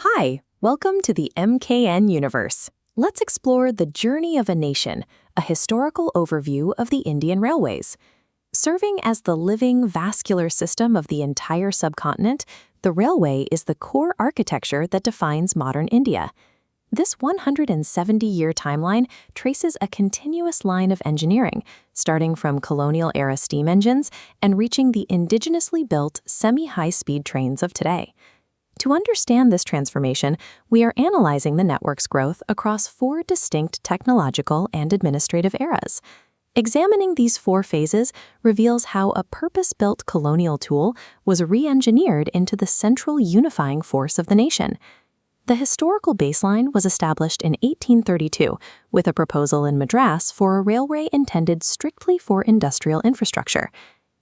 Hi, welcome to the MKN universe. Let's explore the journey of a nation, a historical overview of the Indian Railways. Serving as the living vascular system of the entire subcontinent, the railway is the core architecture that defines modern India. This 170-year timeline traces a continuous line of engineering, starting from colonial-era steam engines and reaching the indigenously built semi-high-speed trains of today. To understand this transformation, we are analyzing the network's growth across four distinct technological and administrative eras. Examining these four phases reveals how a purpose-built colonial tool was re-engineered into the central unifying force of the nation. The historical baseline was established in 1832 with a proposal in Madras for a railway intended strictly for industrial infrastructure.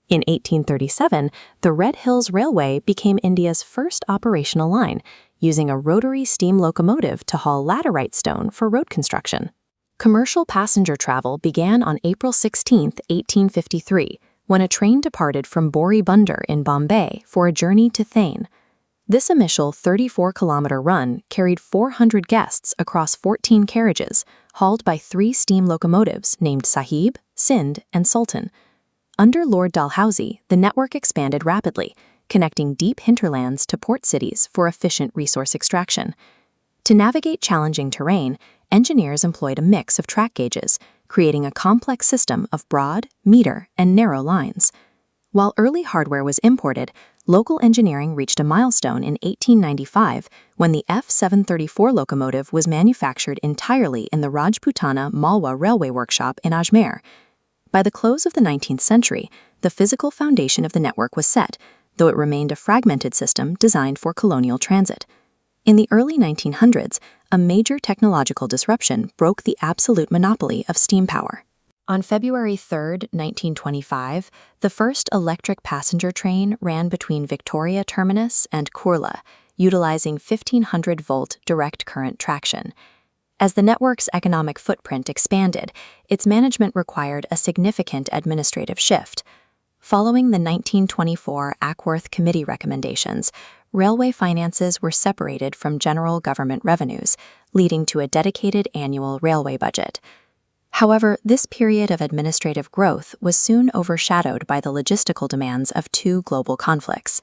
In 1837, the Red Hills Railway became India's first operational line, using a rotary steam locomotive to haul laterite stone for road construction. Commercial passenger travel began on April 16, 1853, when a train departed from Bori Bunder in Bombay for a journey to Thane. This initial 34-kilometer run carried 400 guests across 14 carriages, hauled by 3 steam locomotives named Sahib, Sindh, and Sultan. Under Lord Dalhousie, the network expanded rapidly, connecting deep hinterlands to port cities for efficient resource extraction. To navigate challenging terrain, engineers employed a mix of track gauges, creating a complex system of broad, meter, and narrow lines. While early hardware was imported, local engineering reached a milestone in 1895 when the F734 locomotive was manufactured entirely in the Rajputana Malwa Railway Workshop in Ajmer. By the close of the 19th century, the physical foundation of the network was set, though it remained a fragmented system designed for colonial transit. In the early 1900s, a major technological disruption broke the absolute monopoly of steam power. On February 3, 1925, the first electric passenger train ran between Victoria Terminus and Kurla, utilizing 1500-volt direct current traction. As the network's economic footprint expanded, its management required a significant administrative shift. Following the 1924 Ackworth Committee recommendations, railway finances were separated from general government revenues, leading to a dedicated annual railway budget. However, this period of administrative growth was soon overshadowed by the logistical demands of 2 global conflicts.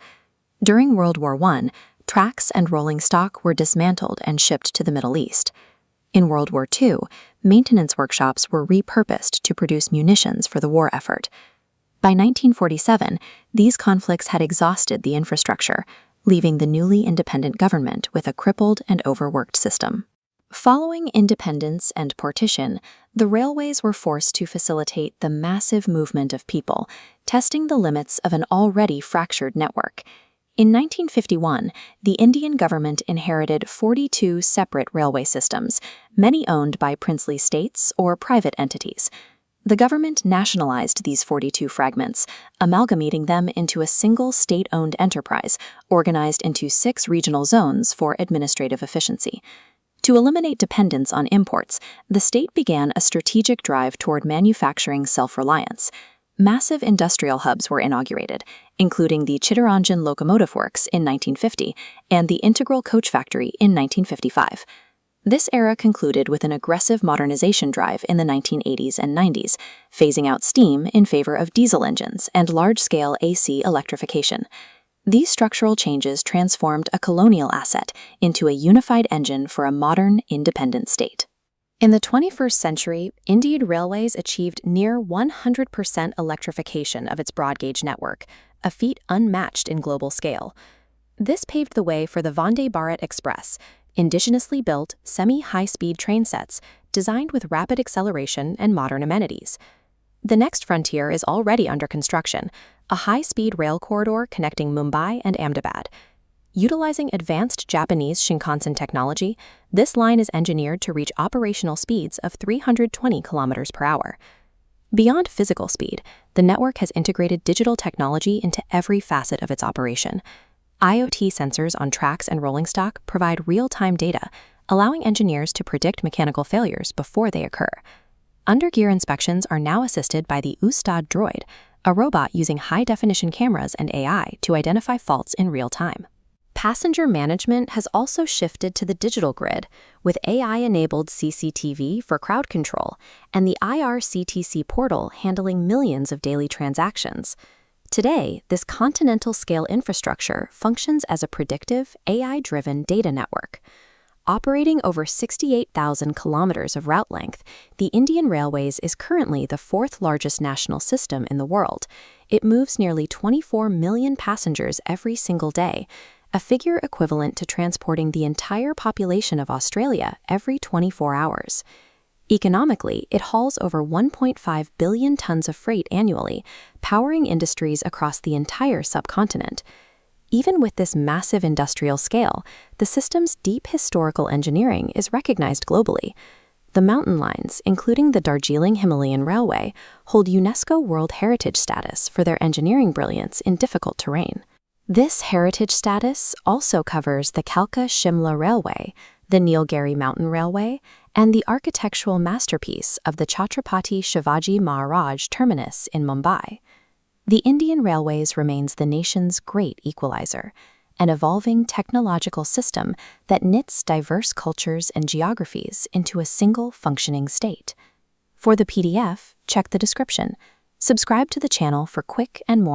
During World War I, tracks and rolling stock were dismantled and shipped to the Middle East. In World War II, maintenance workshops were repurposed to produce munitions for the war effort. By 1947, these conflicts had exhausted the infrastructure, leaving the newly independent government with a crippled and overworked system. Following independence and partition, the railways were forced to facilitate the massive movement of people, testing the limits of an already fractured network. In 1951, the Indian government inherited 42 separate railway systems, many owned by princely states or private entities. The government nationalized these 42 fragments, amalgamating them into a single state-owned enterprise, organized into 6 regional zones for administrative efficiency. To eliminate dependence on imports, the state began a strategic drive toward manufacturing self-reliance. Massive industrial hubs were inaugurated, including the Chittaranjan Locomotive Works in 1950 and the Integral Coach Factory in 1955. This era concluded with an aggressive modernization drive in the 1980s and 90s, phasing out steam in favor of diesel engines and large-scale AC electrification. These structural changes transformed a colonial asset into a unified engine for a modern, independent state. In the 21st century, Indian Railways achieved near 100% electrification of its broad-gauge network, a feat unmatched in global scale. This paved the way for the Vande Bharat Express, indigenously built, semi-high-speed train sets designed with rapid acceleration and modern amenities. The next frontier is already under construction, a high-speed rail corridor connecting Mumbai and Ahmedabad. Utilizing advanced Japanese Shinkansen technology, this line is engineered to reach operational speeds of 320 kilometers per hour. Beyond physical speed, the network has integrated digital technology into every facet of its operation. IoT sensors on tracks and rolling stock provide real-time data, allowing engineers to predict mechanical failures before they occur. Undergear inspections are now assisted by the USTAAD droid, a robot using high-definition cameras and AI to identify faults in real time. Passenger management has also shifted to the digital grid, with AI-enabled CCTV for crowd control and the IRCTC portal handling millions of daily transactions. Today, this continental-scale infrastructure functions as a predictive, AI-driven data network. Operating over 68,000 kilometers of route length, the Indian Railways is currently the fourth largest national system in the world. It moves nearly 24 million passengers every single day, a figure equivalent to transporting the entire population of Australia every 24 hours. Economically, it hauls over 1.5 billion tons of freight annually, powering industries across the entire subcontinent. Even with this massive industrial scale, the system's deep historical engineering is recognized globally. The mountain lines, including the Darjeeling Himalayan Railway, hold UNESCO World Heritage status for their engineering brilliance in difficult terrain. This heritage status also covers the Kalka-Shimla Railway, the Nilgiri Mountain Railway, and the architectural masterpiece of the Chhatrapati Shivaji Maharaj Terminus in Mumbai. The Indian Railways remains the nation's great equalizer, an evolving technological system that knits diverse cultures and geographies into a single functioning state. For the PDF, check the description. Subscribe to the channel for quick and more